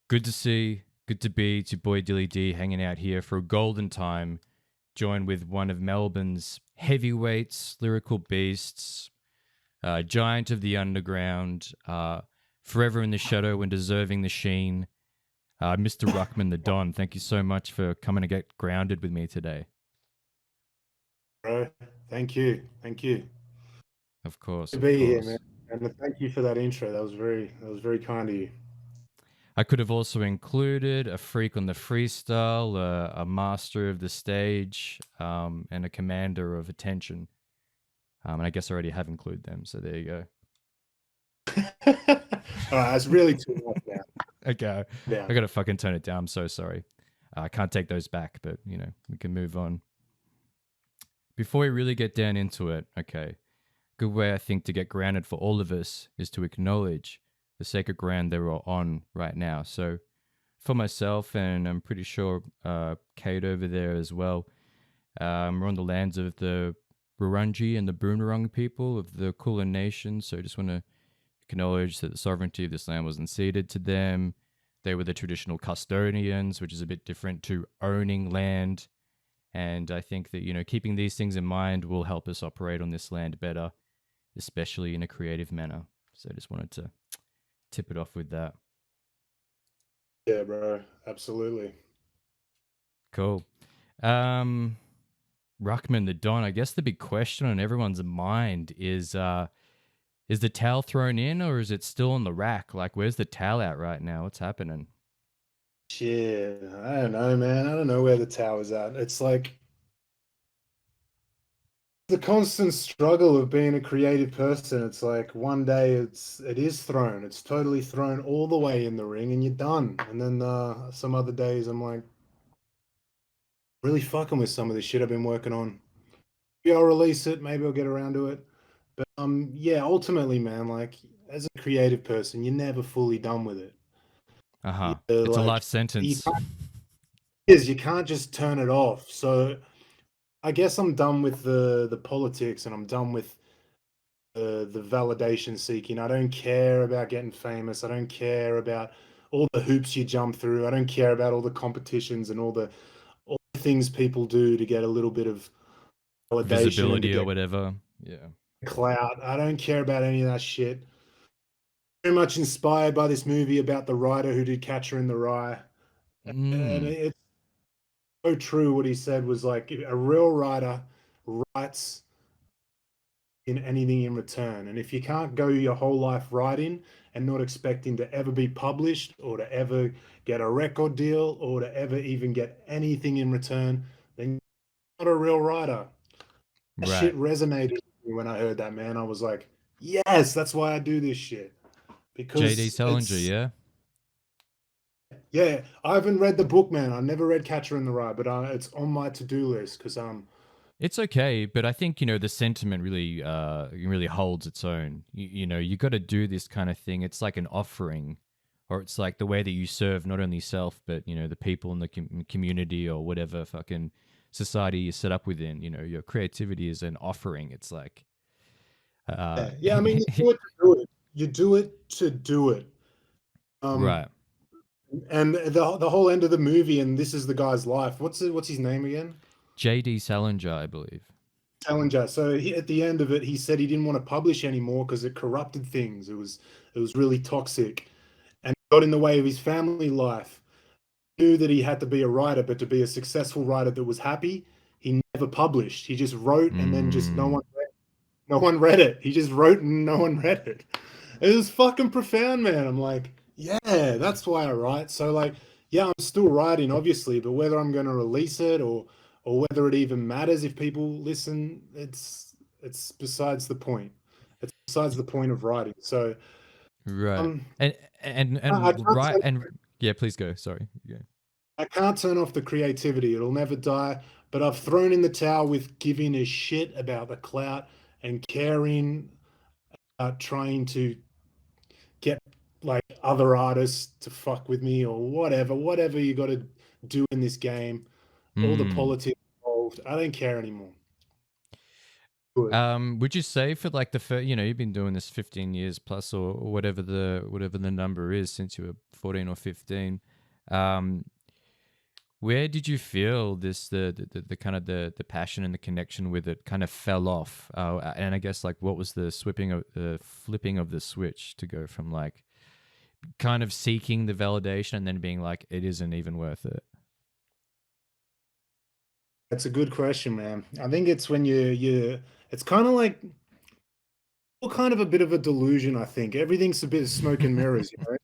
Good to see, good to be. It's your boy Dilly D hanging out here for a golden time, joined with one of Melbourne's heavyweights, lyrical beasts, giant of the underground, forever in the shadow and deserving the sheen, Mr. Ruckman the Don. Thank you so much for coming to get grounded with me today. Bro. Thank you. Thank you. Of course, To of be here, man. course. And thank you for that intro. That was very kind of you. I could have also included a freak on the freestyle, a master of the stage, and a commander of attention. And I guess I already have included them, so there you go. All right, that's really too much now. Okay, I Down. gotta fucking tone it down. I'm so sorry. I can't take those back, but we can move on. Before we really get down into it, okay, good way I think to get grounded for all of us is to acknowledge the sacred ground that we're on right now. So for myself, and I'm pretty sure Kate over there as well, we're on the lands of the Wurundjeri and the Boonwurrung people of the Kulin Nation. So I just want to acknowledge that the sovereignty of this land wasn't ceded to them. They were the traditional custodians, which is a bit different to owning land. And I think that, keeping these things in mind will help us operate on this land better, especially in a creative manner. So I just wanted to tip it off with that. Yeah, bro. Absolutely. Cool. Um, Ruckman the Don, I guess the big question on everyone's mind is the towel thrown in or is it still on the rack? Like, where's the towel at right now? What's happening? Shit. I don't know, man. I don't know where the tower's at. It's like the constant struggle of being a creative person. It's like one day it is thrown. It's totally thrown all the way in the ring and you're done. And then some other days I'm like really fucking with some of this shit I've been working on. Maybe I'll release it, maybe I'll get around to it. But yeah, ultimately, man, like as a creative person, you're never fully done with it. Uh huh. You're It's a like life sentence. you can't just turn it off. So I guess I'm done with the politics and I'm done with the validation seeking. I don't care about getting famous. I don't care about all the hoops you jump through. I don't care about all the competitions and all the things people do to get a little bit of validation and to Visibility or get whatever. Yeah. clout. I don't care about any of that shit. Very much inspired by this movie about the writer who did Catcher in the Rye. And Mm. it's so true what he said was like a real writer writes in anything in return. And if you can't go your whole life writing and not expecting to ever be published or to ever get a record deal or to ever even get anything in return, then you're not a real writer. That shit Right. resonated with me when I heard that, man. I was like, yes, that's why I do this shit. JD Because Salinger, it's yeah? yeah, I haven't read the book, man. I never read Catcher in the Rye, but it's on my to-do list because It's okay, but I think the sentiment really holds its own. You got to do this kind of thing. It's like an offering, or it's like the way that you serve not only self but the people in the community or whatever fucking society you're set up within. Your creativity is an offering. It's like, uh, yeah. I mean, you do it to do it. You do it to do it. Um, right? and the whole end of the movie, and this is the guy's life. What's his name again? JD Salinger, I believe. Challenger. So at the end of it, he said he didn't want to publish anymore because it corrupted things. It was really toxic and got in the way of his family life. Knew that he had to be a writer, but to be a successful writer that was happy, he never published. He just wrote and then just Mm, no one read it. He just wrote and no one read it. It was fucking profound, man. I'm like, yeah, that's why I write. So like, yeah, I'm still writing, obviously, but whether I'm going to release it or whether it even matters if people listen, it's besides the point. It's besides the point of writing. So right. um, And and I and can't right turn, and yeah, please go. Sorry. Yeah. I can't turn off the creativity. It'll never die. But I've thrown in the towel with giving a shit about the clout and caring about trying to get like other artists to fuck with me or whatever you got to do in this game, all the Mm. politics involved. I don't care anymore. Good. Would you say for like the first, you've been doing this 15 years plus, or whatever the number is since you were 14 or 15. Um, where did you feel this the kind of the passion and the connection with it kind of fell off? And I guess like what was the flipping of the switch to go from like kind of seeking the validation and then being like it isn't even worth it? That's a good question, man. I think it's when it's kind of like kind of a bit of a delusion, I think. Everything's a bit of smoke and mirrors, you know?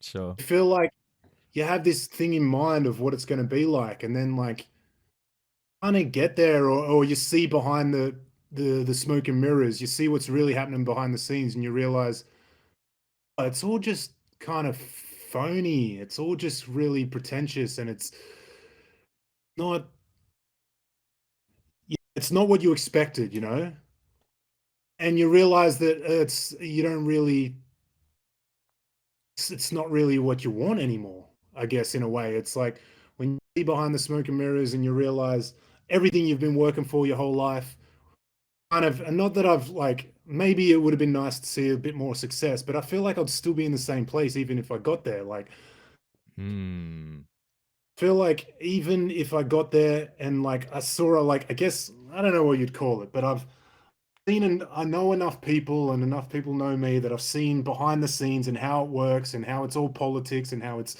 Sure. You feel like you have this thing in mind of what it's going to be like, and then like kind of get there, or you see behind the smoke and mirrors, you see what's really happening behind the scenes, and you realize oh, it's all just kind of phony. It's all just really pretentious, and not it's not what you expected, you know? And you realize that it's you don't really it's not really what you want anymore, I guess, in a way. It's like when you see behind the smoke and mirrors and you realize everything you've been working for your whole life, kind of, and not that I've like, maybe it would have been nice to see a bit more success, but I feel like I'd still be in the same place even if I got there. Like, Hmm. feel like even if I got there and like I saw, like, I guess, I don't know what you'd call it, but I've seen and I know enough people and enough people know me that I've seen behind the scenes and how it works and how it's all politics and how it's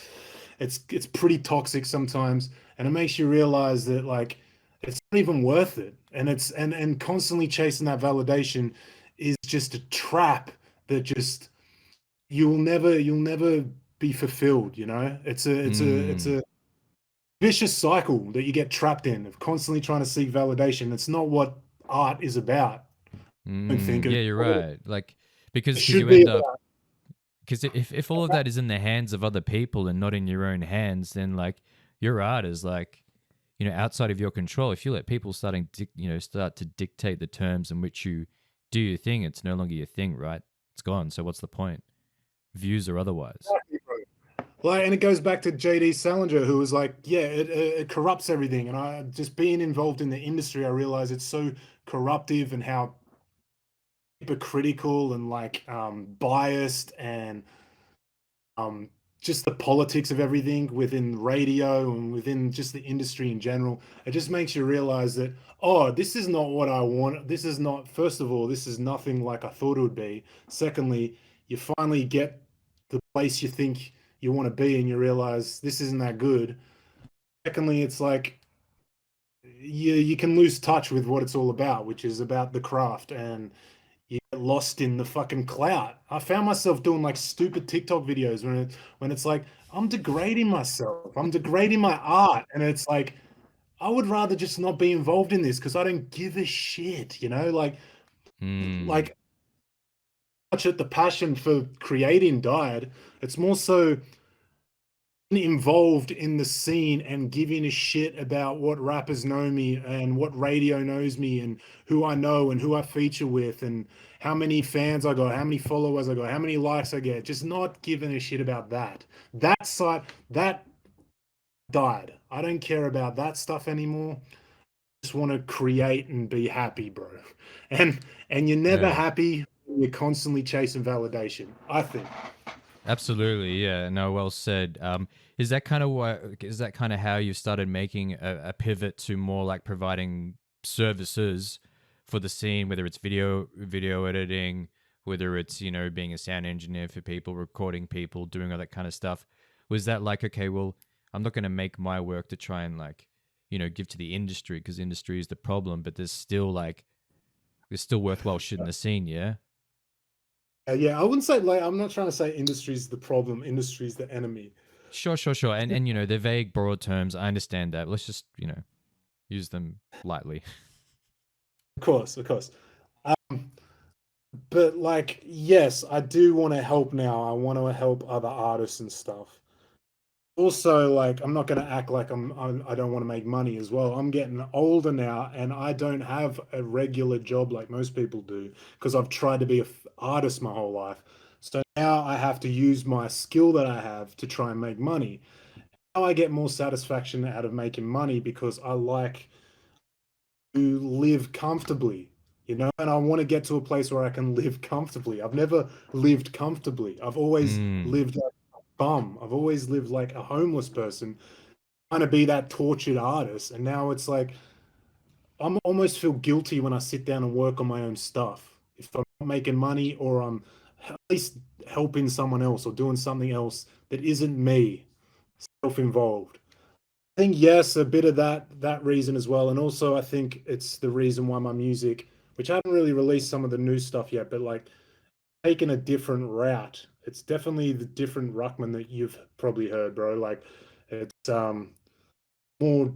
pretty toxic sometimes, and it makes you realize that like it's not even worth it, and it's and constantly chasing that validation is just a trap that just you'll never be fulfilled, you know? It's a Hmm. vicious cycle that you get trapped in of constantly trying to seek validation. It's not what art is about. I don't think Yeah, you're right. Like it because should you be end up about. because if all of that is in the hands of other people and not in your own hands, then like your art is like outside of your control. If you let people start to dictate the terms in which you do your thing, it's no longer your thing, right? It's gone. So what's the point? Views or otherwise. Like, and it goes back to JD Salinger, who was like, yeah, it corrupts everything. And I just being involved in the industry, I realize it's so corruptive and how hypocritical and like biased and um, just the politics of everything within radio and within just the industry in general. It just makes you realize that, oh, this is not what I want. This is not, first of all, this is nothing like I thought it would be. Secondly, you finally get the place you think you want to be and you realize this isn't that good. Secondly, it's like you can lose touch with what it's all about, which is about the craft, and you get lost in the fucking clout. I found myself doing like stupid TikTok videos when it's like I'm degrading myself, I'm degrading my art, and it's like I would rather just not be involved in this because I don't give a shit, you know, Hmm. like much that the passion for creating died. It's more so involved in the scene and giving a shit about what rappers know me and what radio knows me and who I know and who I feature with and how many fans I got, how many followers I got, how many likes I get. Just not giving a shit about that. That side that died. I don't care about that stuff anymore. I just want to create and be happy, bro. And you're never Yeah. happy when you're constantly chasing validation, I think. Absolutely, yeah. No, well said. Is that kind of how you started making a pivot to more like providing services for the scene, whether it's video editing, whether it's being a sound engineer for people, recording people, doing all that kind of stuff? Was that like, okay, well, I'm not going to make my work to try and like give to the industry because industry is the problem, but there's still worthwhile shit in the scene, yeah. Yeah, I wouldn't say like I'm not trying to say industry's the problem, industry's the enemy. Sure, sure, sure. And they're vague, broad terms. I understand that. Let's just, use them lightly. Of course, of course. Um, but like, yes, I do want to help now. I want to help other artists and stuff. Also, like, I'm not going to act like I don't want to make money as well. I'm getting older now, and I don't have a regular job like most people do because I've tried to be an artist my whole life. So now I have to use my skill that I have to try and make money. Now I get more satisfaction out of making money because I like to live comfortably. you know, and I want to get to a place where I can live comfortably. I've never lived comfortably. I've always Mm. lived like a bum. I've always lived like a homeless person, trying to be that tortured artist. And now it's like I'm almost feel guilty when I sit down and work on my own stuff. If I'm not making money or I'm at least helping someone else or doing something else that isn't me, self-involved. I think yes, a bit of that reason as well, and also I think it's the reason why my music, which I haven't really released some of the new stuff yet, but like taken a different route. It's definitely the different Ruckman that you've probably heard, bro. Like it's more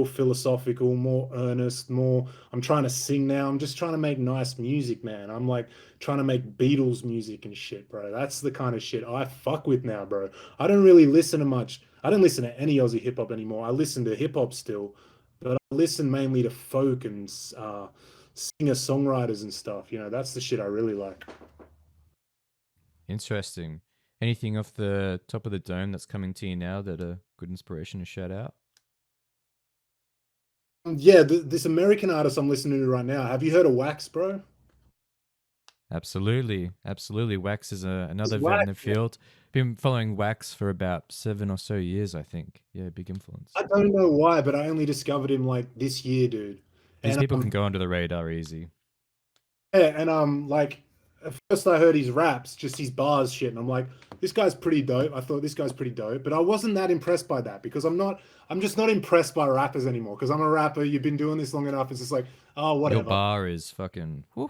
philosophical, more earnest, more. I'm trying to sing now. I'm just trying to make nice music, man. I'm like trying to make Beatles music and shit, bro. That's the kind of shit I fuck with now, bro. I don't really listen to much. I don't listen to any Aussie hip hop anymore. I listen to hip hop still, but I listen mainly to folk and singer songwriters and stuff. You know, that's the shit I really like. Interesting. Anything off the top of the dome that's coming to you now that a good inspiration to shout out? Yeah, this American artist I'm listening to right now. Have you heard of Wax, bro? Absolutely, absolutely. Wax is It's another vet in Wax. the field. Been following Wax for about 7 or so years, I think. Yeah, big influence. I don't know why, but I only discovered him like this year, dude. These And people can go under the radar easy. yeah, and like at first I heard his raps, just his bars shit, and I'm like, this guy's pretty dope. I thought this guy's pretty dope, but I wasn't that impressed by that because I'm just not impressed by rappers anymore. Because I'm a rapper, you've been doing this long enough. It's just like, oh, Your whatever. bar is fucking. Whew.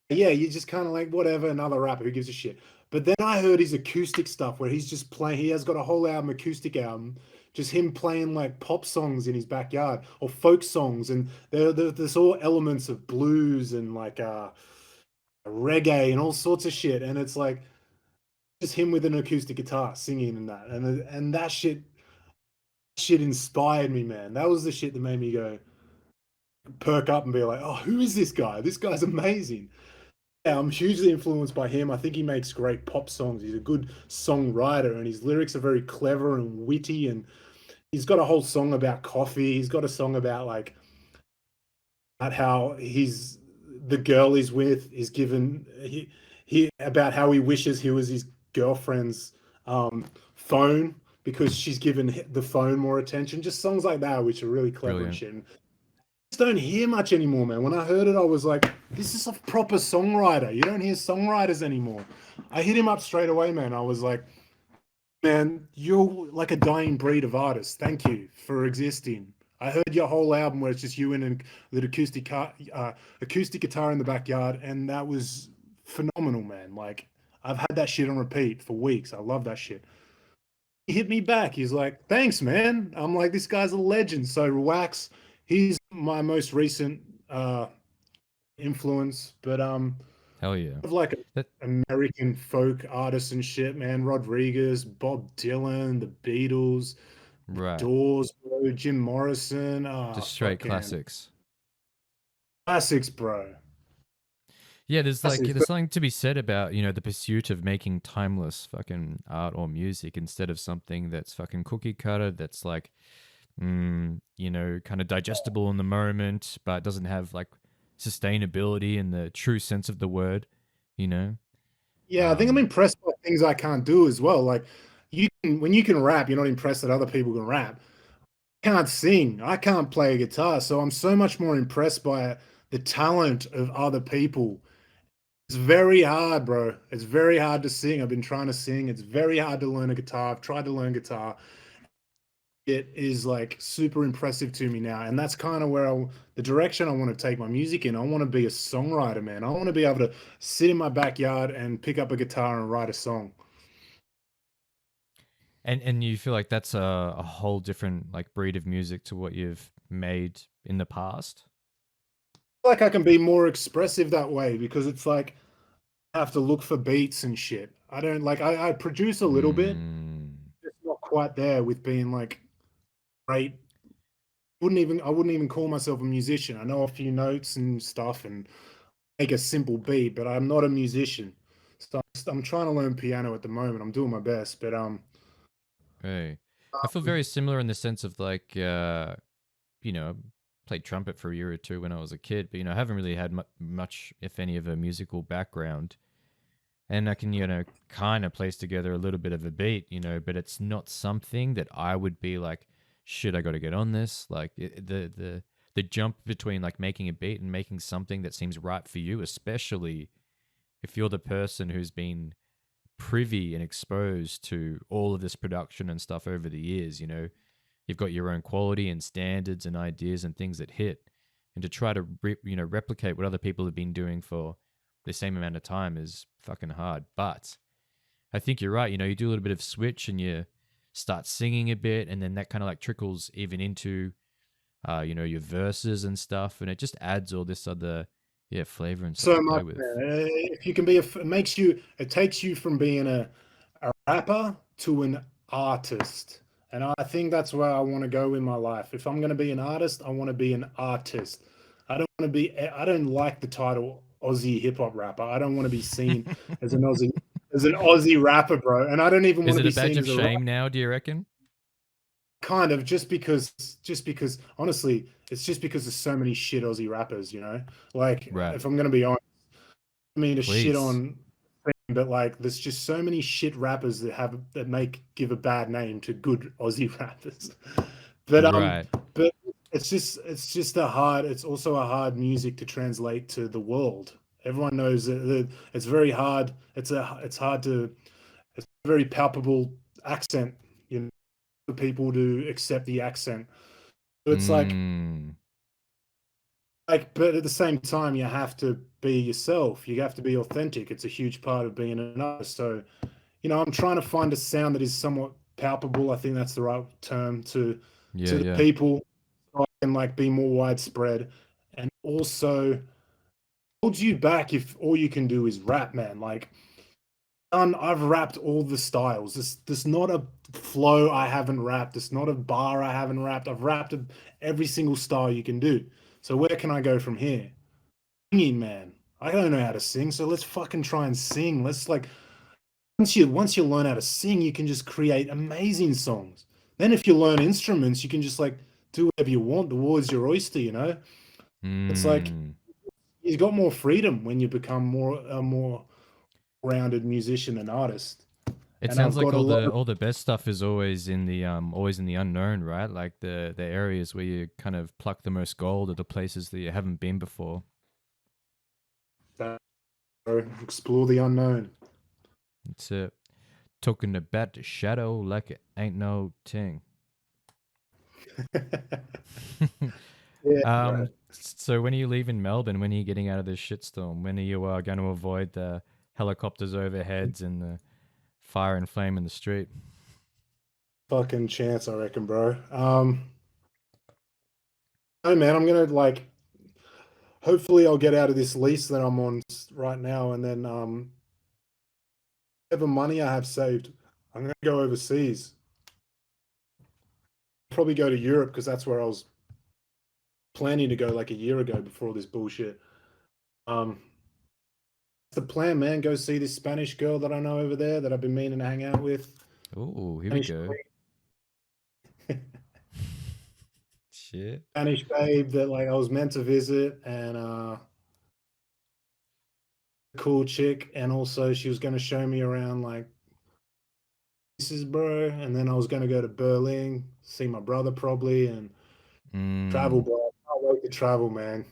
Yeah, you're just kind of like, whatever, another rapper, who gives a shit? But then I heard his acoustic stuff where he's just playing, he has got a whole album, acoustic album, just him playing like pop songs in his backyard or folk songs. And there's all elements of blues and like reggae and all sorts of shit. And it's like just him with an acoustic guitar singing and that. And that shit inspired me, man. That was the shit that made me go perk up and be like, oh, who is this guy? This guy's amazing. Yeah, I'm hugely influenced by him. I think he makes great pop songs. He's a good songwriter, and his lyrics are very clever and witty. And he's got a whole song about coffee. He's got a song about like about how he's the girl he's with is given he about how he wishes he was his girlfriend's phone because she's given the phone more attention. Just songs like that, which are really clever and Brilliant. shit. And don't hear much anymore, man. When I heard it, I was like, this is a proper songwriter. You don't hear songwriters anymore. I hit him up straight away, man. I was like, man, you're like a dying breed of artists. Thank you for existing. I heard your whole album where it's just you and an acoustic guitar in the backyard, and that was phenomenal, man. Like I've had that shit on repeat for weeks. I love that shit. He hit me back. He's like, "Thanks, man." I'm like, "This guy's a legend." So Wax, he's my most recent influence, but Hell yeah. of like That American folk artists and shit, man. Rodriguez, Bob Dylan, the Beatles, right. Doors, bro, Jim Morrison. Ah, Just straight fucking classics. classics, bro. Yeah, there's like Classics. there's something to be said about, the pursuit of making timeless fucking art or music instead of something that's fucking cookie cutter that's like kind of digestible in the moment, but doesn't have like sustainability in the true sense of the word, you know? Yeah, I think I'm Um, impressed by things I can't do as well. Like when you can rap, you're not impressed that other people can rap. I can't sing. I can't play a guitar, so I'm so much more impressed by the talent of other people. It's very hard, bro. It's very hard to sing. I've been trying to sing. It's very hard to learn a guitar. I've tried to learn guitar. It is like super impressive to me now. And that's kind of where the direction I want to take my music in. I want to be a songwriter, man. I want to be able to sit in my backyard and pick up a guitar and write a song. and you feel like that's a whole different like breed of music to what you've made in the past? Like I can be more expressive that way because it's like I have to look for beats and shit. I don't like I produce a little bit. Mm, It's not quite there with being like great. I wouldn't even call myself a musician. I know a few notes and stuff and make a simple beat, but I'm not a musician. So I'm trying to learn piano at the moment. I'm doing my best, but right. I feel very similar in the sense of like you know, played trumpet for a year or two when I was a kid, but I haven't really had much, if any, of a musical background. And I can, kind of place together a little bit of a beat, but it's not something that I would be like, shit, I got to get on this. Like the jump between like making a beat and making something that seems right for you, especially if you're the person who's been privy and exposed to all of this production and stuff over the years, you've got your own quality and standards and ideas and things that hit, and to try to replicate what other people have been doing for the same amount of time is fucking hard. But I think you're right. You do a little bit of switch and you start singing a bit, and then that kind of like trickles even into your verses and stuff, and it just adds all this other flavor and stuff So to play much, with. man. If you can be it makes you, it takes you from being a rapper to an artist. And I think that's where I want to go in my life. If I'm going to be an artist, I want to be an artist. I don't like the title Aussie hip hop rapper. I don't want to be seen as an Aussie rapper, bro. And I don't even want Is to it a be badge seen of as a rapper, shame now, do you reckon? kind of, just because honestly, it's just because there's so many shit Aussie rappers, Like, Right. if I'm going to be honest, I mean to shit Please. on, but like there's just so many shit rappers that make give a bad name to good Aussie rappers. But Right. but it's just it's also a hard music to translate to the world. Everyone knows that it's very hard. It's hard to, it's a very palpable accent, for people to accept the accent. So it's Mm. but at the same time, you have to be yourself. You have to be authentic. It's a huge part of being an artist. So, I'm trying to find a sound that is somewhat palpable. I think that's the right term Yeah, to the yeah. people, so I can like be more widespread, and also holds you back if all you can do is rap, man. Like, I've rapped all the styles. There's not a flow I haven't rapped. There's not a bar I haven't rapped. I've rapped every single style you can do. So where can I go from here? Singing, man. I don't know how to sing, so let's fucking try and sing. Let's like, once you learn how to sing, you can just create amazing songs. Then if you learn instruments, you can just like do whatever you want. The world's your oyster. It's like Mm. you've got more freedom when you become more rounded musician and artist. It And sounds I've like got a all lot the of all the best stuff is always in the unknown, right? Like the areas where you kind of pluck the most gold, or the places that you haven't been before. that, bro. Explore the unknown. It's it. Talking about the shadow like it ain't no ting. Yeah, bro. So when are you leaving Melbourne? When are you getting out of this shitstorm? When are you going to avoid the helicopters overheads and the fire and flame in the street? Fucking chance, I reckon, bro. Hey man, I'm gonna like hopefully I'll get out of this lease that I'm on right now, and then whatever money I have saved, I'm gonna go overseas. Probably go to Europe because that's where I was planning to go like a year ago before all this bullshit. Um, that's the plan, man. Go see this Spanish girl that I know over there that I've been meaning to hang out with. Oh, here we Spanish, go. Shit. Spanish babe that like I was meant to visit, and cool chick, and also she was going to show me around like places, bro. And then I was going to go to Berlin, see my brother probably, and travel, Mm. bro. I can't wait to travel, man.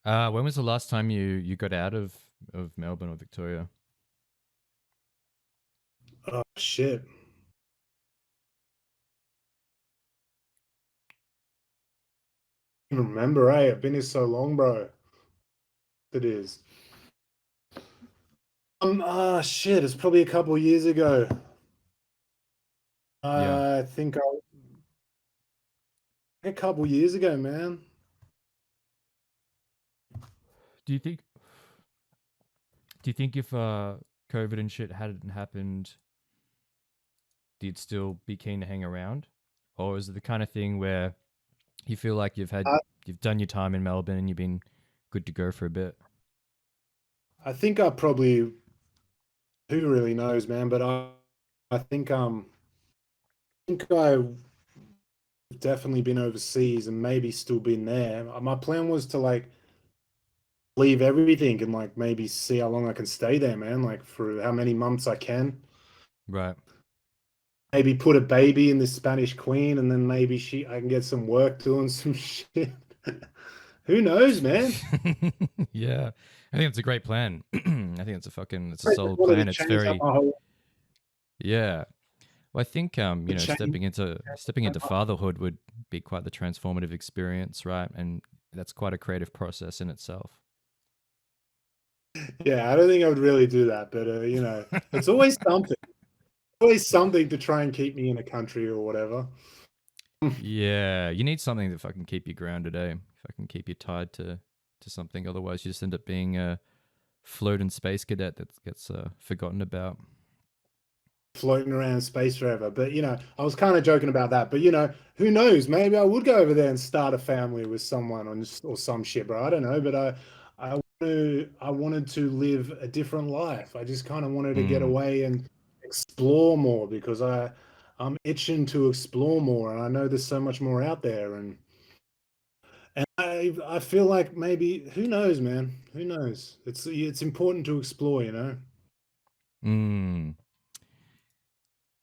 When was the last time you got out of Melbourne or Victoria? Oh shit. I don't remember, I've been here so long, bro. It is. Shit, it's probably a couple of years ago. Yeah. I think a couple of years ago, man. Do you think if COVID and shit hadn't happened, you'd still be keen to hang around? Or is it the kind of thing where you feel like I, you've done your time in Melbourne and you've been good to go for a bit? I think I probably, who really knows, man, but I think I definitely been overseas and maybe still been there. My plan was to like leave everything and like maybe see how long I can stay there, man. Like for how many months I can. Right. Maybe put a baby in this Spanish queen, and then maybe I can get some work doing some shit. Who knows, man? Yeah. I think it's a great plan. I think it's a I just solid wanted to plan. It's change up very, my whole yeah. Well, I think change. stepping into fatherhood would be quite the transformative experience, right? And that's quite a creative process in itself. Yeah, I don't think I would really do that, but it's always something. Always something to try and keep me in a country or whatever. Yeah, you need something that fucking keep you grounded, eh? If I can keep you tied to something, otherwise you just end up being a floating space cadet that gets forgotten about. Floating around space forever. But I was kind of joking about that. But who knows? Maybe I would go over there and start a family with someone or some shit, bro. I don't know. But I wanted to live a different life. I just kind of wanted to get Mm, away and explore more because I'm itching to explore more, and I know there's so much more out there. And I feel like maybe who knows, man? Who knows? It's important to explore. mm.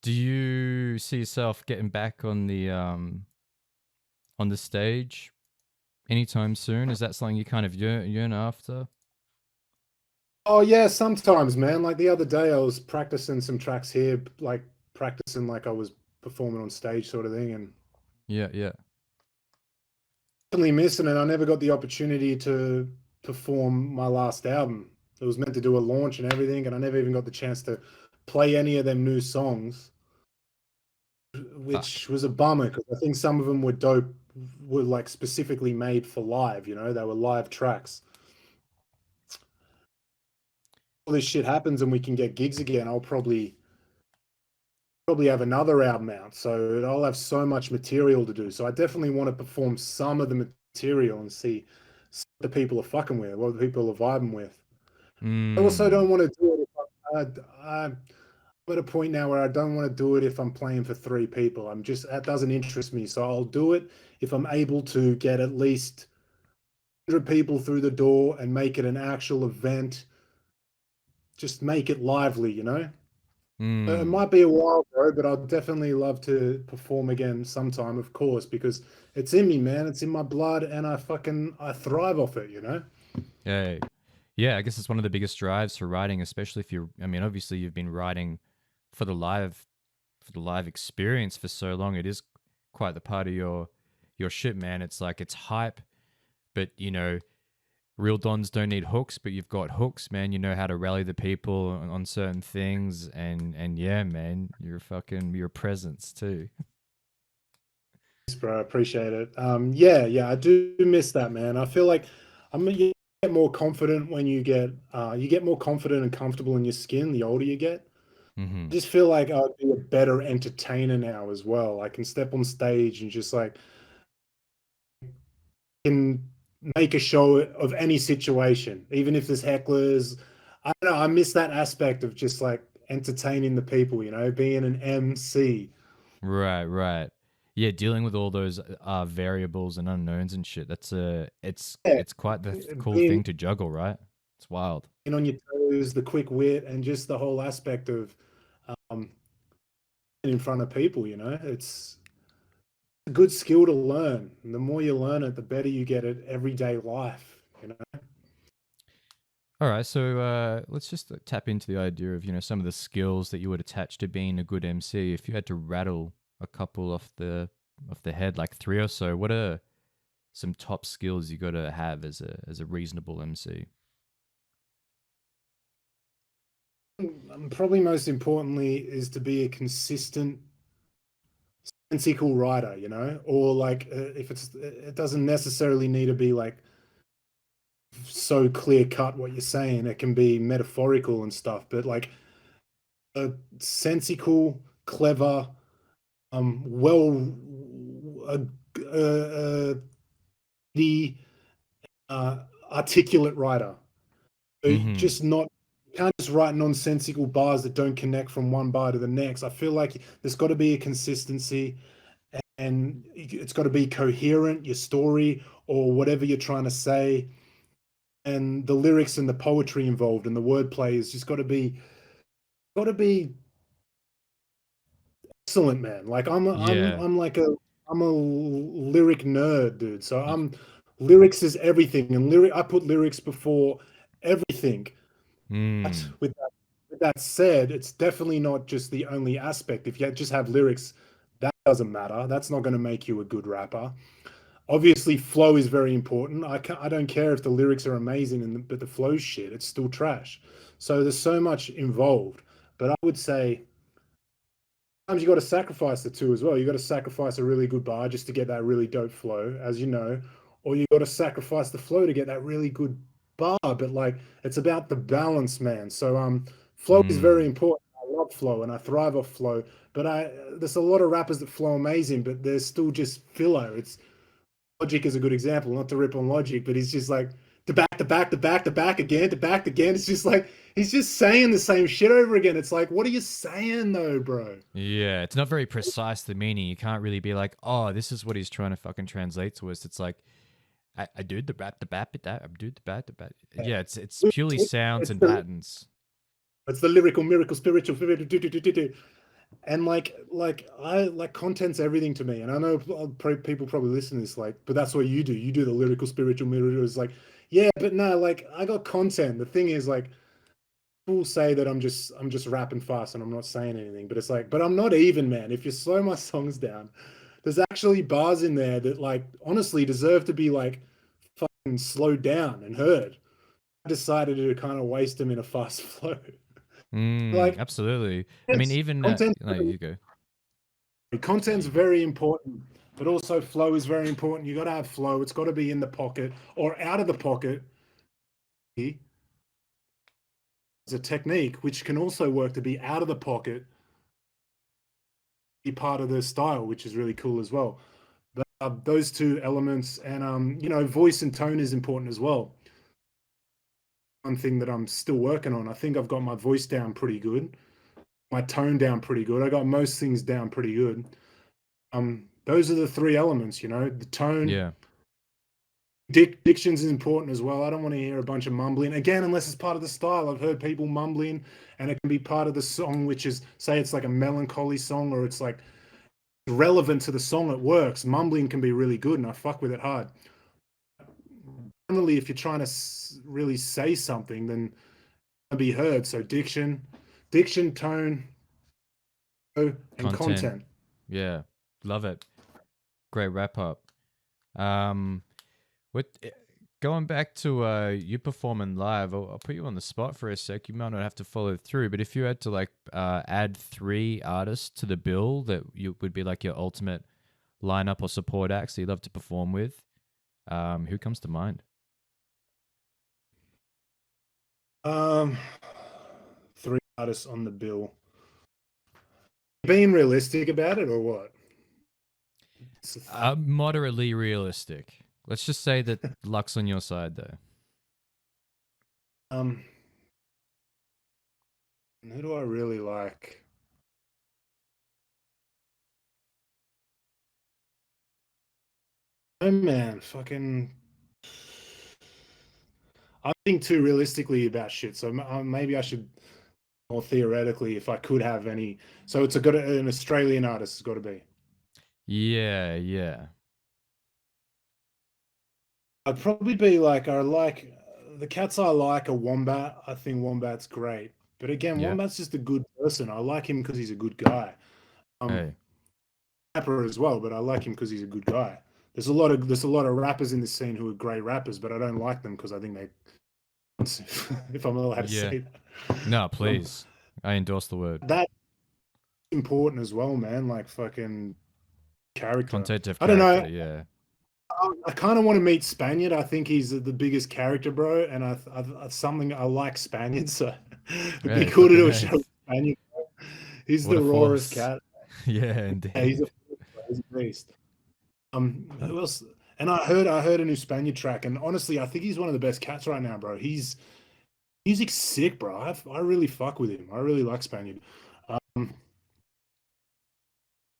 Do you see yourself getting back on the stage anytime soon? Is that something you kind of yearn after? Oh yeah, sometimes, man. Like the other day, I was practicing some tracks here, like practicing like I was performing on stage, sort of thing, and Yeah, yeah. definitely missing it. I never got the opportunity to perform my last album. It was meant to do a launch and everything, and I never even got the chance to play any of them new songs, Fuck. which was a bummer because I think some of them were dope, were like specifically made for live. They were live tracks. All this shit happens and we can get gigs again, I'll probably have another album out. So I'll have so much material to do. So I definitely want to perform some of the material and see what the people are fucking with, what the people are vibing with. I also Mm, don't want to do it if I'm at a point now where I don't want to do it if I'm playing for three people. That doesn't interest me. So I'll do it if I'm able to get at least 100 people through the door and make it an actual event. Just make it lively. It mm. might be a while, bro, but I'd definitely love to perform again sometime, of course, because it's in me, man. It's in my blood, and I thrive off it. Yeah, yeah. I guess it's one of the biggest drives for writing, especially if you're. I mean, obviously you've been writing for the live for the live experience for so long. It is quite the part of your shit, man. It's like it's hype, but real dons don't need hooks, but you've got hooks, man. You know how to rally the people on certain things, and yeah, man, you're a presence too. Thanks, bro. I appreciate it. Yeah, yeah, I do miss that, man. I feel like you get more confident when you get more confident and comfortable in your skin the older you get. Mm-hmm. I just feel like I'd be a better entertainer now as well. I can step on stage and just like can make a show of any situation, even if there's hecklers. I don't know. I miss that aspect of just like entertaining the people, being an MC. Right, right. Yeah, dealing with all those variables and unknowns and shit. That's Yeah, it's quite the cool being thing to juggle, right? It's wild. on your toes, the quick wit, and just the whole aspect of um, in front of people. It's a good skill to learn. And the more you learn it, the better you get at everyday life. All right, so let's just tap into the idea of some of the skills that you would attach to being a good MC. If you had to rattle a couple off the head, like three or so, what are some top skills you got to have as a reasonable MC? Probably most importantly is to be a consistent sensical writer, or like if it doesn't necessarily need to be like so clear cut what you're saying. It can be metaphorical and stuff, but like a sensical, clever, well, uh, uh, the articulate writer. So Mm-hmm. just not you can't just write nonsensical bars that don't connect from one bar to the next. I feel like there's got to be a consistency. and it's got to be coherent, your story or whatever you're trying to say, and the lyrics and the poetry involved and the wordplay is just got to be excellent, man. Like Yeah. I'm a lyric nerd, dude. So lyrics is everything, and I put lyrics before everything. But Mm. with that said, it's definitely not just the only aspect. If you just have lyrics, that doesn't matter. That's not going to make you a good rapper. Obviously, flow is very important. I don't care if the lyrics are amazing, but the flow's shit. It's still trash. So there's so much involved. But I would say sometimes you got to sacrifice the two as well. You got to sacrifice a really good bar just to get that really dope flow, as you know, or you got to sacrifice the flow to get that really good bar. But like, it's about the balance, man. So flow is very Mm. important. I love flow and I thrive off flow. But there's a lot of rappers that flow amazing, but they're still just filler. It's Logic is a good example, not to rip on Logic, but he's just like the back again, to back again. It's just like he's just saying the same shit over again. It's like, what are you saying though, bro? Yeah, it's not very precise, the meaning. You can't really be like, oh, this is what he's trying to fucking translate to us. It's like, I do the rap, the bap, that, I do the bat, the bat. Yeah, it's purely sounds It's and the patterns. it's the lyrical miracle spiritual and like I like content's everything to me. And I know people probably listen to this like, but that's what you do. You do the lyrical spiritual miracle. It's like, yeah, but no, like I got content. The thing is like people say that I'm just rapping fast and I'm not saying anything, but it's like, but I'm not even, man. If you slow my songs down, there's actually bars in there that like honestly deserve to be like fucking slowed down and heard. I decided to kind of waste them in a fast flow. Mm, Like absolutely. I mean, it's even, content no, you go. No, content's you go. very important, but also flow is very important. You got to have flow. It's got to be in the pocket or out of the pocket. It's a technique which can also work to be out of the pocket, be part of the style, which is really cool as well. But those two elements, and voice and tone is important as well. One thing that I'm still working on. I think I've got my voice down pretty good, my tone down pretty good. I got most things down pretty good. Those are the three elements, the tone. Yeah. Diction's is important as well. I don't want to hear a bunch of mumbling again, unless it's part of the style. I've heard people mumbling, and it can be part of the song, which is say it's like a melancholy song, or it's like relevant to the song. It works. Mumbling can be really good, and I fuck with it hard. Generally, if you're trying to really say something, then be heard. So diction, tone, and Content. content. Yeah. Love it. Great wrap up. Um, what, going back to you performing live, I'll put you on the spot for a sec. You might not have to follow through, but if you had to like add three artists to the bill that you would be like your ultimate lineup or support acts that you love to perform with, who comes to mind? Um, three artists on the bill. Being realistic about it, or what? Moderately realistic. Let's just say that luck's on your side there. Um, who do I really like? Oh man, fucking. I think too realistically about shit. So maybe I should more theoretically, if I could have any. So it's got an Australian artist. It's got to be. Yeah, yeah, I'd probably be like I like the cats I like are Wombat. I think Wombat's great, but again, yeah. Wombat's just a good person. I like him because he's a good guy. Um, Hey, Rapper as well, but I like him because he's a good guy. There's a lot of rappers in this scene who are great rappers, but I don't like them because I think they, if I'm allowed to yeah. say that. No, Um, please. I endorse the word. that's important as well, man. Like fucking character. Content of I don't know. character, yeah. I kind of want to meet Spaniard. I think he's the biggest character, bro. And something I like Spaniards, so it'd be Hey, cool to fucking do a hey. show with Spaniard. He's What the a rawest force. cat. Yeah, Yeah, he's indeed. a beast. Who else? And I heard a new Spaniard track, and honestly, I think he's one of the best cats right now, bro. He's music's sick, bro. I really fuck with him. I really like Spaniard. Um,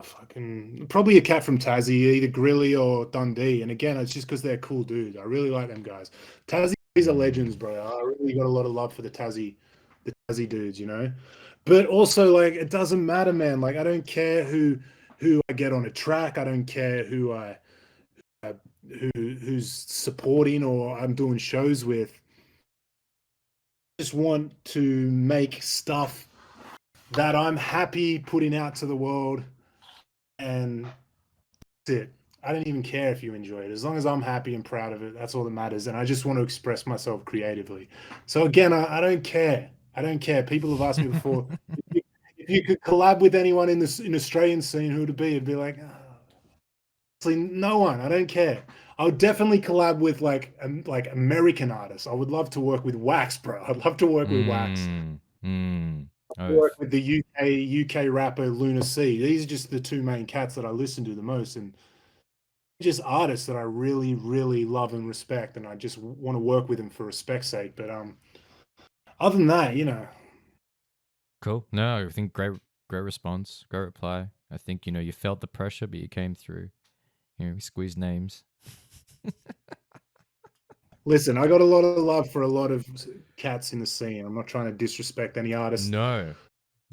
Fucking probably a cat from Tassie, either Grilly or Dundee. And again, it's just because they're cool dudes. I really like them guys. Tassie's are legends, Mm. bro. I really got a lot of love for the Tassie dudes, you know. But also, like, it doesn't matter, man. Like, I don't care who I get on a track. I don't care uh, who's supporting or I'm doing shows with. I just want to make stuff that I'm happy putting out to the world, and that's it. I don't even care if you enjoy it. As long as I'm happy and proud of it, that's all that matters. And I just want to express myself creatively. So again, I don't care. I don't care. People have asked me before if you could collab with anyone in this in Australian scene, who would it be? It'd be like, honestly, no one. I don't care. I would definitely collab with like American artists. I would love to work with Wax, bro. I'd love to work with Wax. Mm. Mm. Work Oath. with the UK rapper Luna C. These are just the two main cats that I listen to the most, and just artists that I really, really love and respect, and I just want to work with them for respect's sake. But other than that, you know, Cool. No, I think great response, great reply. I think you felt the pressure, but you came through. We squeezed names. listen, I got a lot of love for a lot of cats in the scene. I'm not trying to disrespect any artist, No,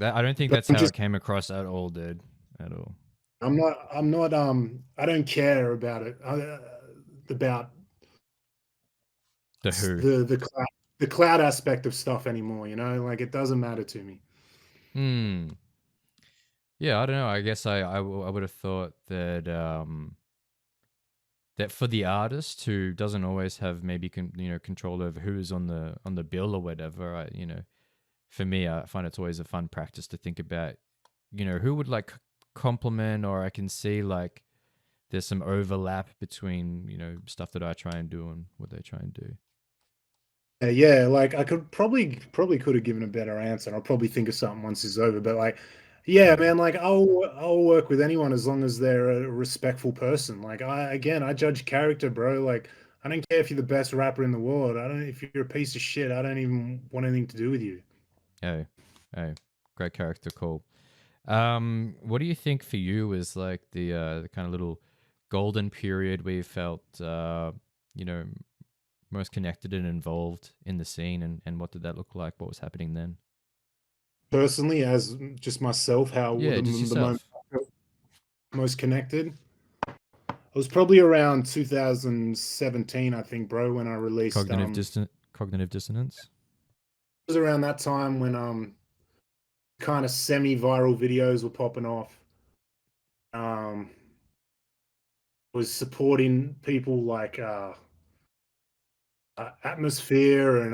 I don't think but that's I'm how just it came across at all, dude. At all. I don't care about it. About The who. the cloud aspect of stuff anymore. You know, like it doesn't matter to me. Hmm. Yeah, I don't know. I guess I would have thought that for the artist who doesn't always have maybe control over who's on the bill or whatever. For me, I find it's always a fun practice to think about who would like compliment, or I can see like there's some overlap between stuff that I try and do and what they try and do. Yeah, like I could probably could have given a better answer. And I'll probably think of something once it's over. But like, yeah, Yeah. man, like I'll work with anyone as long as they're a respectful person. Like I judge character, bro. Like I don't care if you're the best rapper in the world. I don't if you're a piece of shit. I don't even want anything to do with you. Hey, hey, great character call. What do you think for you is like the kind of little golden period where you felt you know most connected and involved in the scene, and what did that look like? What was happening then? Personally, as just myself, how Yeah, just the moment yourself. I felt most connected. It was probably around 2017, I think, bro, when I released Cognitive dissonance. it was around that time when kind of semi-viral videos were popping off. Um, was supporting people like Atmosphere and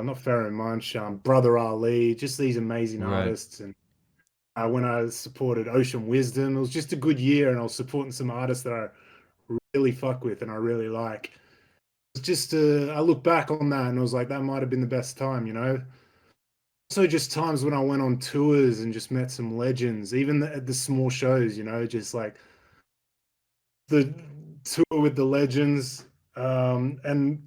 not Pharaoh Munch, Brother Ali, just these amazing Right. artists. And when I supported Ocean Wisdom, it was just a good year, and I was supporting some artists that I really fuck with and I really like. It's just I look back on that and I was like, that might have been the best time, you know. Also, just times when I went on tours and just met some legends, even at the small shows, you know, just like the tour with the legends. And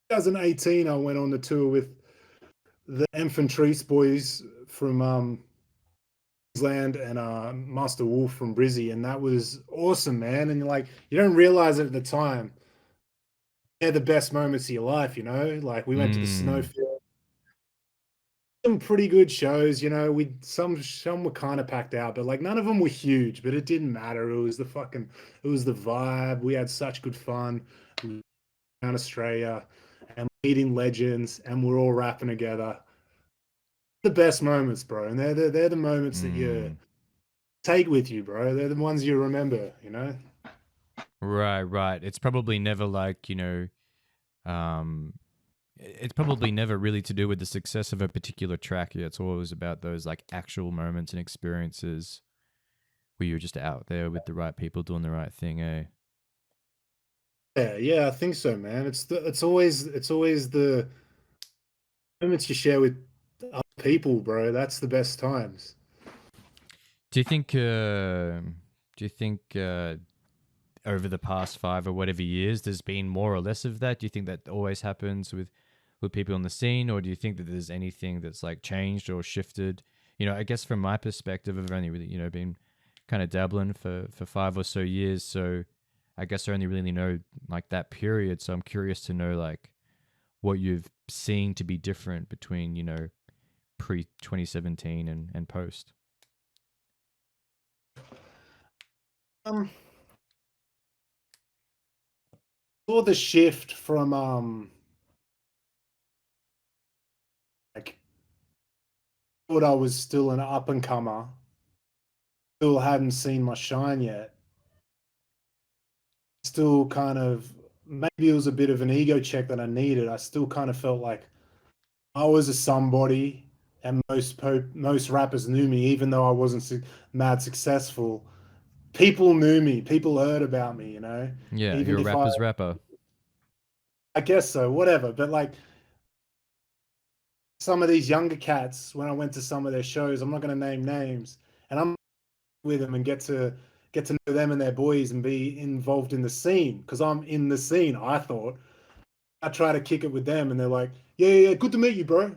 2018, I went on the tour with the Infantry Boys from Queensland and Master Wolf from Brizzy, and that was awesome, man. And like, you don't realize it at the time. They're the best moments of your life, you know. Like we went to the Mm. snowfield, some pretty good shows, you know. We some were kind of packed out, but like none of them were huge. But it didn't matter. It was the vibe. We had such good fun around Australia and meeting legends, and we're all rapping together. The best moments, bro, and they're the moments that you Mm. take with you, bro. They're the ones you remember, you know. Right, right. It's probably never like, um it's probably never really to do with the success of a particular track. Yeah, it's always about those like actual moments and experiences where you're just out there with the right people doing the right thing, eh? Yeah, yeah, I think so, man. It's always the moments you share with other people, bro. That's the best times. Do you think over the past 5 or whatever years there's been more or less of that? Do you think that always happens with people on the scene, or do you think that there's anything that's like changed or shifted? I guess from my perspective, I've only really, been kind of dabbling for 5 or so years. So I guess I only really know like that period. So I'm curious to know like what you've seen to be different between, pre 2017 and post. Um, saw the shift from like thought I was still an up and comer, still hadn't seen my shine yet. Still kind of maybe it was a bit of an ego check that I needed. I still kind of felt like I was a somebody, and most rappers knew me, even though I wasn't mad successful. People knew me. People heard about me. Yeah, Even you're a if rapper's rapper. I guess so, whatever. But like some of these younger cats, when I went to some of their shows, I'm not going to name names, and I'm with them and get to know them and their boys and be involved in the scene because I'm in the scene. I thought I try to kick it with them, and they're like, "Yeah, yeah, yeah, good to meet you, bro."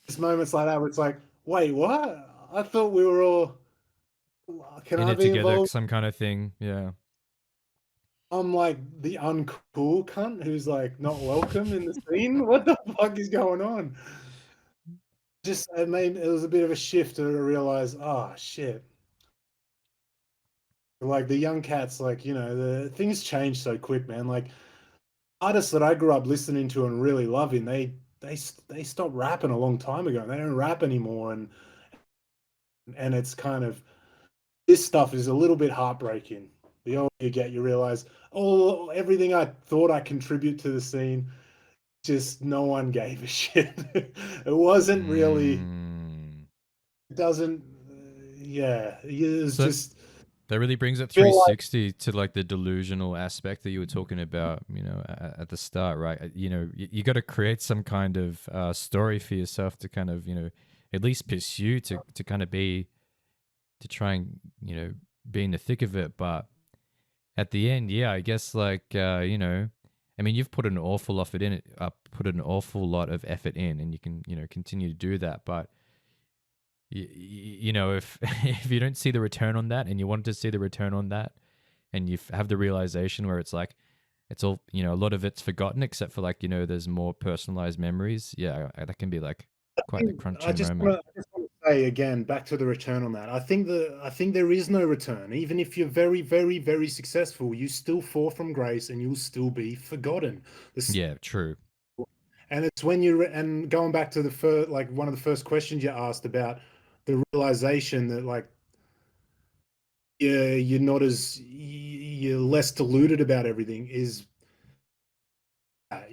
There's moments like that where it's like, "Wait, what? I thought we were all. Can In I it be together, involved?" some kind of thing. Yeah. I'm like the uncool cunt who's like not welcome in the scene. What the fuck is going on? Just it was a bit of a shift to realize, oh shit. Like the young cats, like the things change so quick, man. Like artists that I grew up listening to and really loving, they stopped rapping a long time ago. They don't rap anymore, and it's kind of this stuff is a little bit heartbreaking. The older you get, you realize, oh, everything I thought I contribute to the scene, just no one gave a shit. It wasn't really. Mm. It doesn't. Yeah, it was So just that really brings it feel like 360 to like the delusional aspect that you were talking about, at the start, right? You got to create some kind of story for yourself to kind of, at least pursue to kind of be to try and be in the thick of it. But at the end, yeah, I guess like I mean, you've put an awful lot of it in, put an awful lot of effort in, and you can continue to do that. But if if you don't see the return on that, and you want to see the return on that, and you have the realization where it's like it's all a lot of it's forgotten except for like there's more personalized memories. Yeah, that can be like quite the I crunching just moment. want to say again, back to the return on that. I think there is no return. Even if you're very, very, very successful, you still fall from grace and you'll still be forgotten. This, Yeah, true. and it's when and going back to the first, like one of the first questions you asked about the realization that like you're not as you're less deluded about everything is that,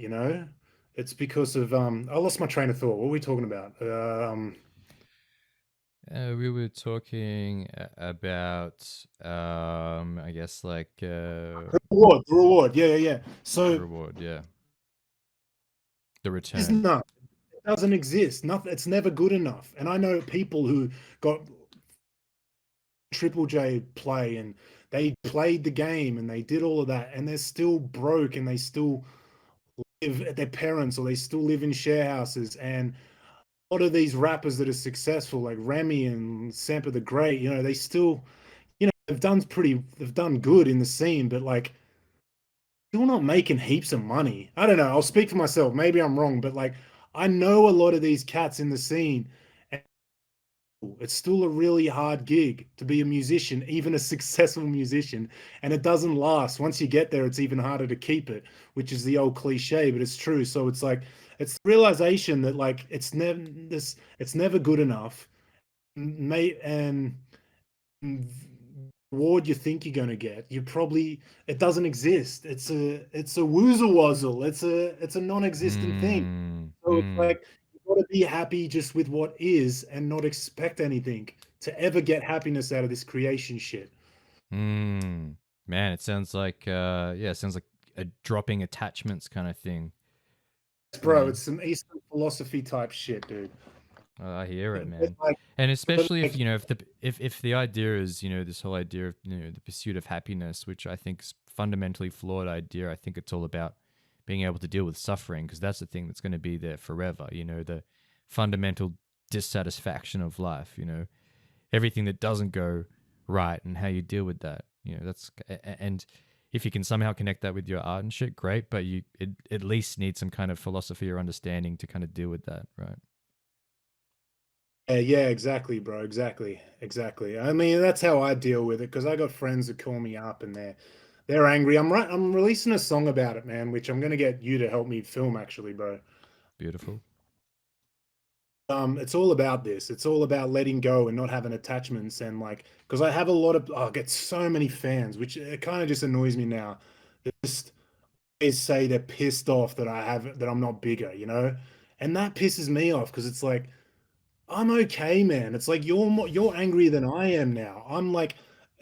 it's because of I lost my train of thought. What were we talking about? We were talking about, I guess like The reward. Yeah, yeah, yeah. the So reward. Yeah, the there's return. none. It doesn't exist. Nothing. It's never good enough. And I know people who got Triple J play and they played the game and they did all of that and they're still broke and they still live at their parents or they still live in share houses. And a lot of these rappers that are successful, like Remy and Sampa the Great, they still, they've done good in the scene, but like still not making heaps of money. I don't know. I'll speak for myself. Maybe I'm wrong, but like I know a lot of these cats in the scene. And it's still a really hard gig to be a musician, even a successful musician, and it doesn't last. Once you get there, it's even harder to keep it, which is the old cliche, but it's true. So it's like it's the realization that like it's never good enough, mate, and reward you think you're going to get, it doesn't exist. It's a woozle wazzle. It's a non-existent thing. Mm, So it's mm, like you got to be happy just with what is and not expect anything to ever get happiness out of this creation shit. mm. Man, it sounds like yeah, it sounds like a dropping attachments kind of thing. Bro, Mm. it's some Eastern philosophy type shit, dude. I hear it, But man. like, And but especially if like, if the idea is this whole idea of the pursuit of happiness, which I think is fundamentally flawed idea. I think it's all about being able to deal with suffering because that's the thing that's going to be there forever. The fundamental dissatisfaction of life. everything that doesn't go right and how you deal with that. You know, and if you can somehow connect that with your art and shit, great. But you at least need some kind of philosophy or understanding to kind of deal with that, right? Yeah, exactly, bro. Exactly, exactly. I mean, that's how I deal with it because I got friends that call me up and they're angry. I'm releasing a song about it, man, which I'm gonna get you to help me film, actually, bro. Beautiful. It's all about this. It's all about letting go and not having attachments and like, because I have a lot of, I get so many fans, which it kind of just annoys me now. They just always say they're pissed off that I'm not bigger, you know, and that pisses me off because it's like I'm okay, man. It's like you're angrier than I am now. I'm like,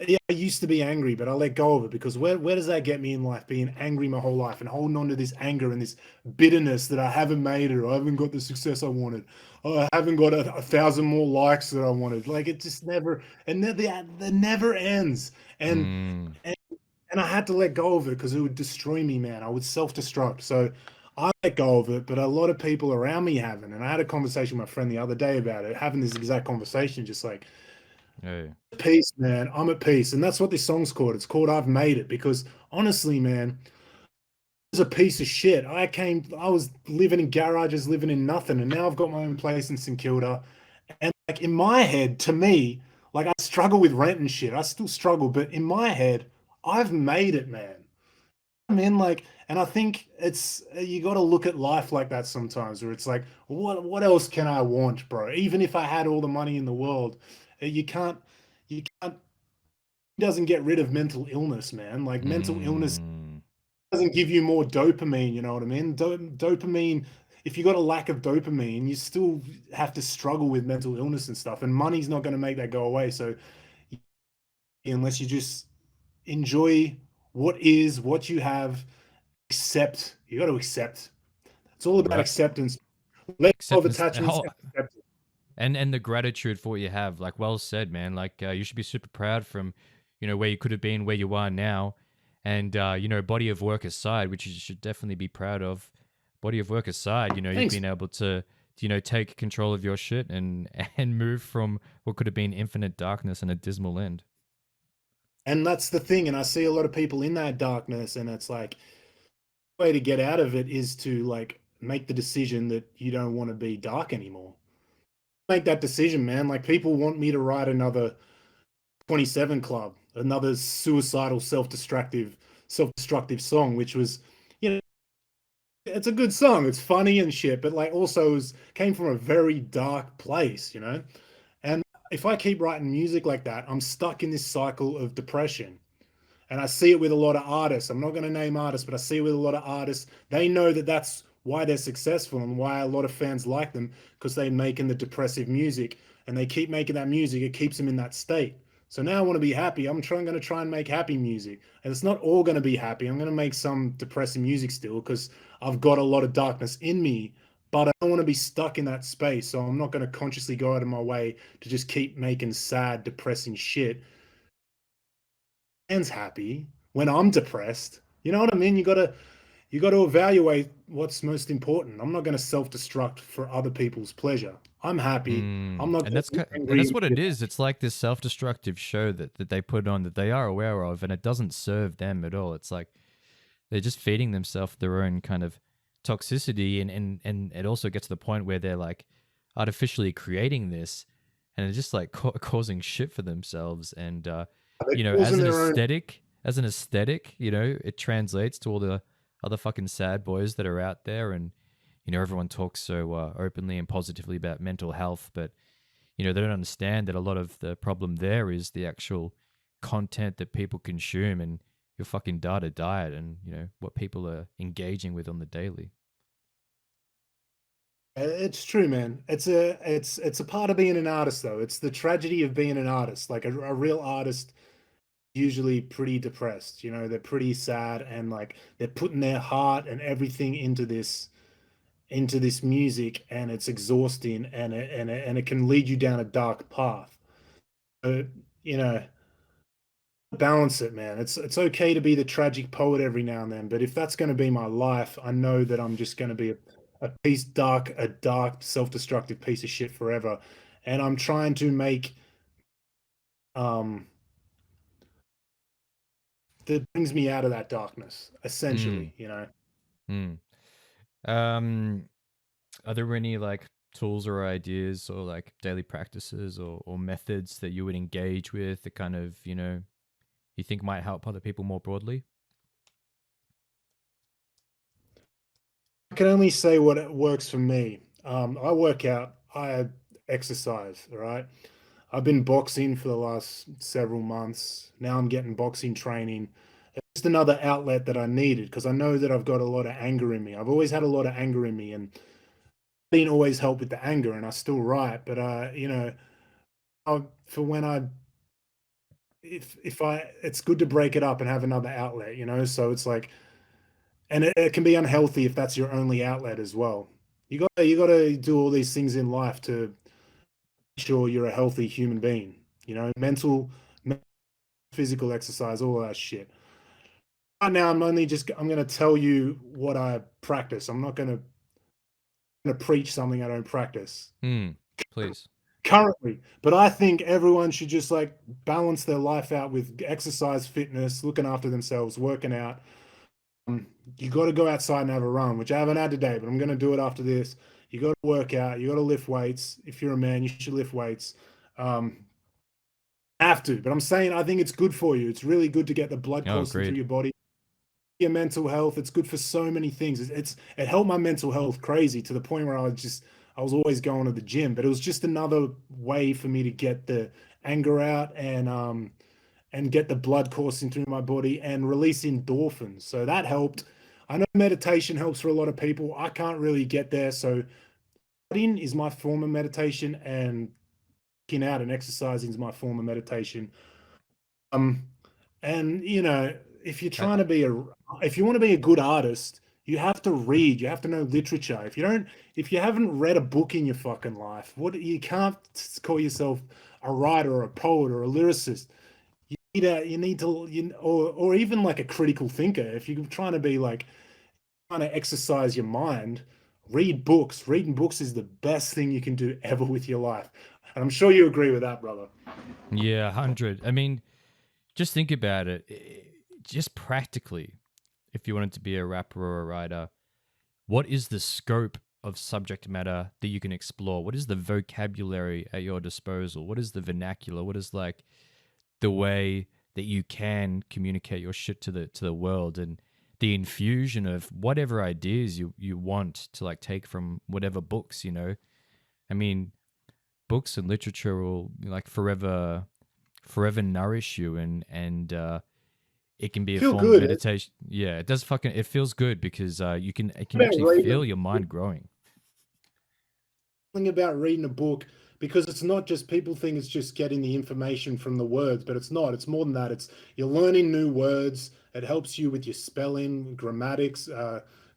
yeah, I used to be angry, but I let go of it because where does that get me in life? Being angry my whole life and holding on to this anger and this bitterness that I haven't made it, or I haven't got the success I wanted, or I haven't got a thousand more likes that I wanted. Like it just never, and that never ends. Mm, And and I had to let go of it because it would destroy me, man. I would self-destruct. So I let go of it, but a lot of people around me haven't. And I had a conversation with my friend the other day about it, having this exact conversation, just like, hey. peace, man. I'm at peace. And that's what this song's called. It's called I've Made It because honestly, man, I was a piece of shit. I was living in garages, living in nothing. And now I've got my own place in St Kilda. And like in my head, to me, like I struggle with rent and shit. I still struggle, but in my head, I've made it, man. I mean, like, and I think it's you got to look at life like that sometimes, where it's like, what else can I want, bro? Even if I had all the money in the world, you can't doesn't get rid of mental illness, man. Like mental illness Mm, doesn't give you more dopamine, you know what I mean? Dopamine, if you got a lack of dopamine, you still have to struggle with mental illness and stuff, and money's not going to make that go away. So unless you just enjoy what is, what you have, accept. You got to accept. It's all about right. acceptance. Let go of Acceptance. attachments and accept it. And the gratitude for what you have, like, well said, man. Like, you should be super proud from, you know, where you could have been, where you are now. And you know, body of work aside, which you should definitely be proud of. Body of work aside, you know, you've Thanks. been able to, you know, take control of your shit and and move from what could have been infinite darkness and a dismal end. And that's the thing. And I see a lot of people in that darkness, and it's like the way to get out of it is to like make the decision that you don't want to be dark anymore. Make that decision, man. Like people want me to write another 27 Club, another suicidal, self-destructive song, which was, you know, it's a good song. It's funny and shit, but like also came from a very dark place, you know? And if I keep writing music like that, I'm stuck in this cycle of depression. And I see it with a lot of artists. I'm not going to name artists, but I see it with a lot of artists. They know that that's why they're successful and why a lot of fans like them because they're making the depressive music and they keep making that music. It keeps them in that state. So now I want to be happy. Going to try and make happy music. And it's not all going to be happy. I'm going to make some depressing music still because I've got a lot of darkness in me, but I don't want to be stuck in that space. So I'm not going to consciously go out of my way to just keep making sad, depressing shit happy when I'm depressed. You know what I mean? You got to evaluate what's most important. I'm not going to self-destruct for other people's pleasure. I'm happy. I'm not And going to be and angry that's and what it shit. is. It's like this self-destructive show that they put on that they are aware of, and it doesn't serve them at all. It's like they're just feeding themselves their own kind of toxicity, and it also gets to the point where they're like artificially creating this, and they're just like causing shit for themselves. And They're you know, causing their own. as an aesthetic, you know, it translates to all the other fucking sad boys that are out there, and you know, everyone talks so openly and positively about mental health, but you know, they don't understand that a lot of the problem there is the actual content that people consume and your fucking data diet and, you know, what people are engaging with on the daily. It's true, man. It's a part of being an artist, though. It's the tragedy of being an artist. Like a real artist, usually pretty depressed. You know, they're pretty sad and like they're putting their heart and everything into this music, and it's exhausting, and it can lead you down a dark path. But you know, balance it, man. It's okay to be the tragic poet every now and then, but if that's going to be my life, I know that I'm just going to be a dark, self-destructive piece of shit forever. And I'm trying to make um, that brings me out of that darkness, Mm, essentially, you know. mm. Um, are there any like tools or ideas or like daily practices or methods that you would engage with that kind of, you think might help other people more broadly? I can only say what works for me. I work out, I exercise, all right? I've been boxing for the last several months. Now I'm getting boxing training. It's just another outlet that I needed because I know that I've got a lot of anger in me. I've always had a lot of anger in me, and didn't always help with the anger, and I still write. But for when I if I it's good to break it up and have another outlet, you know. So it's like, and it can be unhealthy if that's your only outlet as well. You got to do all these things in life to make sure you're a healthy human being. You know, physical exercise, all of that shit. Right now, I'm going to tell you what I practice. I'm not going to preach something I don't practice Hmm. Please. currently, but I think everyone should just like balance their life out with exercise, fitness, looking after themselves, working out. Um, you got to go outside and have a run, which I haven't had today, but I'm going to do it after this. You got to work out. You got to lift weights. If you're a man, you should lift weights. Um, have to, but I'm saying I think it's good for you. It's really good to get the blood Oh, coursing through agreed. your body. Your mental health. It's good for so many things. It helped my mental health crazy to the point where I was always going to the gym, but it was just another way for me to get the anger out and get the blood coursing through my body and release endorphins. So that helped. I know meditation helps for a lot of people. I can't really get there, so studying is my form of meditation, and working out and exercising is my form of meditation. Um, and you know, if you're trying I, to be if you want to be a good artist, you have to read. You have to know literature. If you haven't read a book in your fucking life, you can't call yourself a writer or a poet or a lyricist. You need to, or even like a critical thinker. If you're trying to be like trying to exercise your mind, read books. Reading books is the best thing you can do ever with your life. And I'm sure you agree with that, brother. yeah, 100. I mean, just think about it. Just practically, if you wanted to be a rapper or a writer, what is the scope of subject matter that you can explore? What is the vocabulary at your disposal? What is the vernacular? What is like the way that you can communicate your shit to the world, and the infusion of whatever ideas you want to like take from whatever books, I mean, books and literature will like forever nourish you, and it can be a Feel form of good. meditation. Yeah, it does fucking it feels good because it can About actually reading feel your mind growing. something about reading a book because it's not just people think it's just getting the information from the words, but it's not. It's more than that. It's you're learning new words. It helps you with your spelling, grammatics,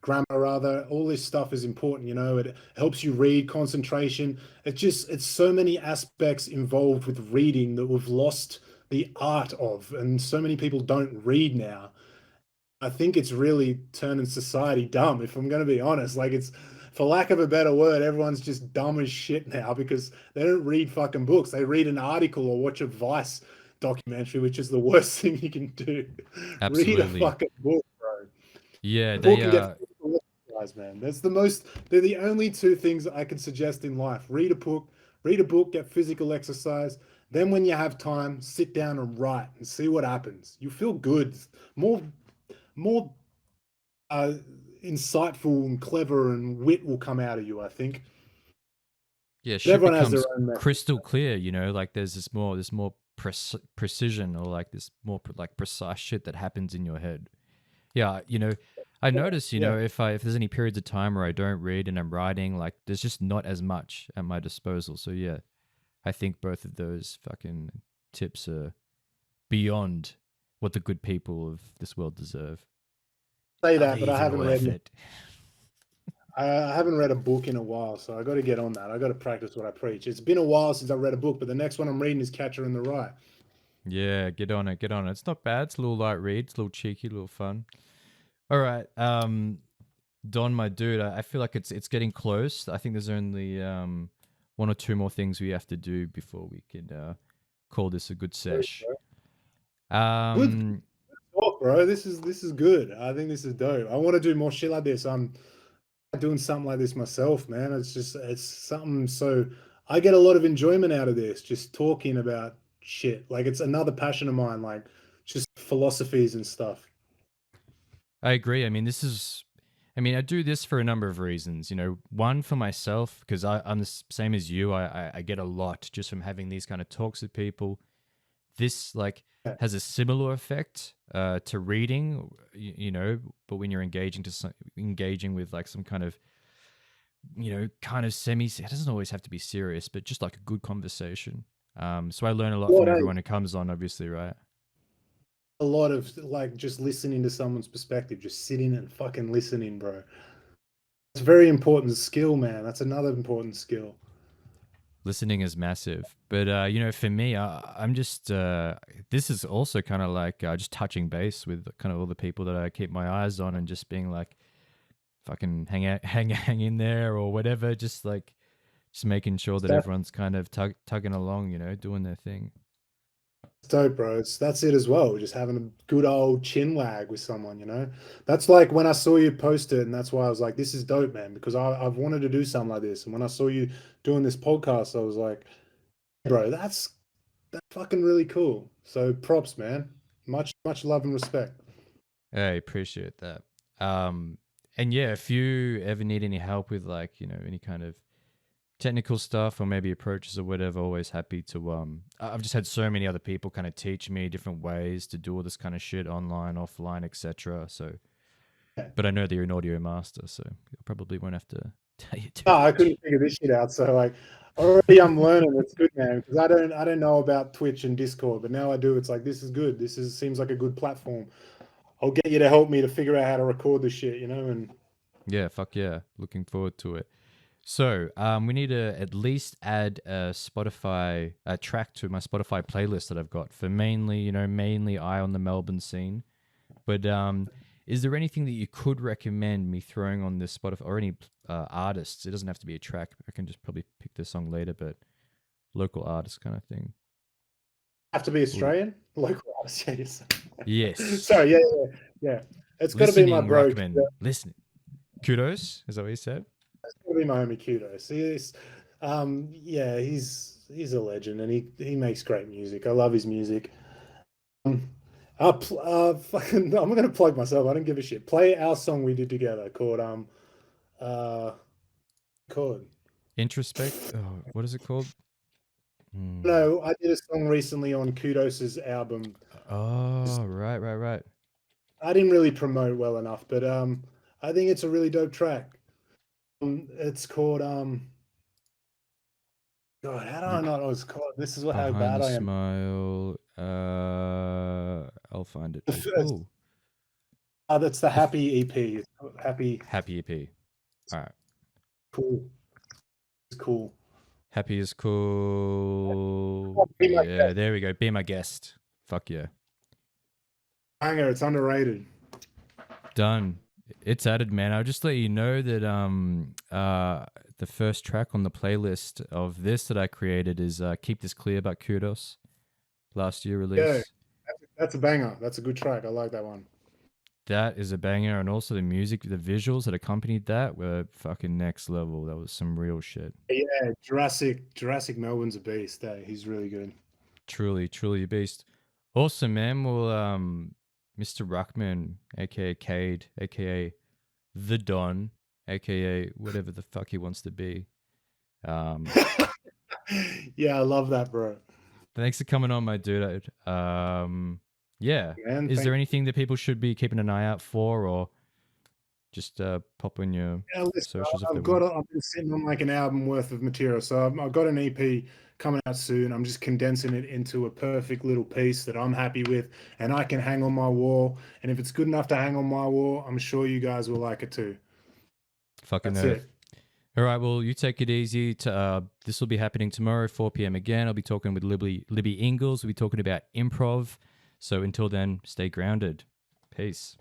grammar rather. All this stuff is important, you know. It helps you read, concentration. It's so many aspects involved with reading that we've lost the art of, and so many people don't read now. I think it's really turning society dumb, if I'm going to be honest. Like, it's, for lack of a better word, everyone's just dumb as shit now because they don't read fucking books. They read an article or watch a Vice documentary, which is the worst thing you can do. Read a Absolutely. fucking book, bro. Yeah, A they book and get physical exercise, man. They're the only two things I can suggest in life. Read a book, get physical exercise. Then when you have time, sit down and write and see what happens. You feel good. More more uh, insightful and clever and wit will come out of you, I think. yeah, But shit everyone has their becomes own method. crystal clear, like there's this more precision, or like this more like precise shit that happens in your head. Yeah, I notice, Yeah. if there's any periods of time where I don't read and I'm writing, like there's just not as much at my disposal. So yeah, I think both of those fucking tips are beyond what the good people of this world deserve. Say Are they that, but even worth it? I haven't read a book in a while, so I got to get on that. I got to practice what I preach. It's been a while since I read a book, but the next one I'm reading is Catcher in the Rye. Yeah, get on it, get on it. It's not bad. It's a little light read. It's a little cheeky, a little fun. All right, Don, my dude, I feel like it's getting close. I think there's only one or two more things we have to do before we can call this a good sesh. Good Um, talk, bro. This is good. I think this is dope. I want to do more shit like this. I'm doing something like this myself, man. It's something so I get a lot of enjoyment out of this, just talking about shit. Like it's another passion of mine, like just philosophies and stuff. I agree. I mean, I do this for a number of reasons. You know, one for myself because I'm the same as you. I get a lot just from having these kind of talks with people. This like Yeah. has a similar effect to reading, you know, but when you're engaging with like some kind of kind of semi. It doesn't always have to be serious, but just like a good conversation. So I learn a lot What from a everyone who comes on, obviously, right? a lot of like just listening to someone's perspective, just sitting and fucking listening, bro. It's a very important skill, man. That's another important skill. Listening is massive, but for me, I'm just this is also kind of like just touching base with kind of all the people that I keep my eyes on, and just being like, fucking hang out, hang in there, or whatever. Just making sure that That's everyone's kind of tugging along, doing their thing. dope, bro. That's it as well. Just having a good old chin wag with someone, you know? That's like when I saw you post it, and that's why I was like, this is dope, man, because I've wanted to do something like this. And when I saw you doing this podcast, I was like, bro, that's fucking really cool. So props, man. Much love and respect. I appreciate that. Um, and yeah, if you ever need any help with like any kind of technical stuff or maybe approaches or whatever, always happy to I've just had so many other people kind of teach me different ways to do all this kind of shit online, offline, etc. So Yeah. but I know that you're an audio master, so I probably won't have to tell you too No, I much. couldn't figure this shit out. So like already I'm learning. It's good, man, because I don't know about Twitch and Discord, but now I do. It's like this is good. This is seems like a good platform. I'll get you to help me to figure out how to record this shit, you know, and Yeah, fuck yeah. Looking forward to it. So we need to at least add a track to my Spotify playlist that I've got for mainly Eye on the Melbourne scene. But is there anything that you could recommend me throwing on this Spotify or any artists? It doesn't have to be a track. I can just probably pick the song later, but local artist kind of thing. have to be Ooh. Australian. Local artist, yes. Yes. Sorry, yeah. It's got to be my Listening, bro. Ruckman. Listening. Kudos. Is that what you said? It's got to be my homie Kudos. Yeah, he's a legend, and he makes great music. I love his music. Um, I'm gonna plug myself. I don't give a shit. Play our song we did together called uh called. Introspect. Oh, what is it called? Hmm. No, I did a song recently on Kudos's album. Oh, right. I didn't really promote well enough, but I think it's a really dope track. It's called God, how do I Be- know what it's called? This is what how Behind bad the I am. smile. I'll find it. Oh, That's the if Happy EP. It's called Happy. happy EP. All right. Cool. It's cool. Happy is cool. Be my Yeah, guest. there we go. Be my guest. Fuck yeah. Banger. It's underrated. Done. It's added, man. I'll just let you know that the first track on the playlist of this that I created is Keep This Clear by Kudos. Last year Yeah, release. that's a banger. That's a good track. I like that one. That is a banger, and also the music, the visuals that accompanied that were fucking next level. That was some real shit. Yeah, Jurassic Melbourne's a beast. He's really good. Truly a beast. Awesome, man. Well, Mr. Ruckman, aka Cade, aka the Don, aka whatever the fuck he wants to be. Um, Yeah, I love that, bro. Thanks for coming on, my dude. Yeah. Man, Is thank there anything that people should be keeping an eye out for, or just pop on your Yeah, listen, socials if they want? I've been sitting on like an album worth of material. So I've got an EP coming out soon. I'm just condensing it into a perfect little piece that I'm happy with and I can hang on my wall. And if it's good enough to hang on my wall, I'm sure you guys will like it too. Fucking That's earth. it. All right, well, you take it easy. This will be happening tomorrow, 4 p.m. again. I'll be talking with Libby Ingles. We'll be talking about improv. So until then, stay grounded. Peace.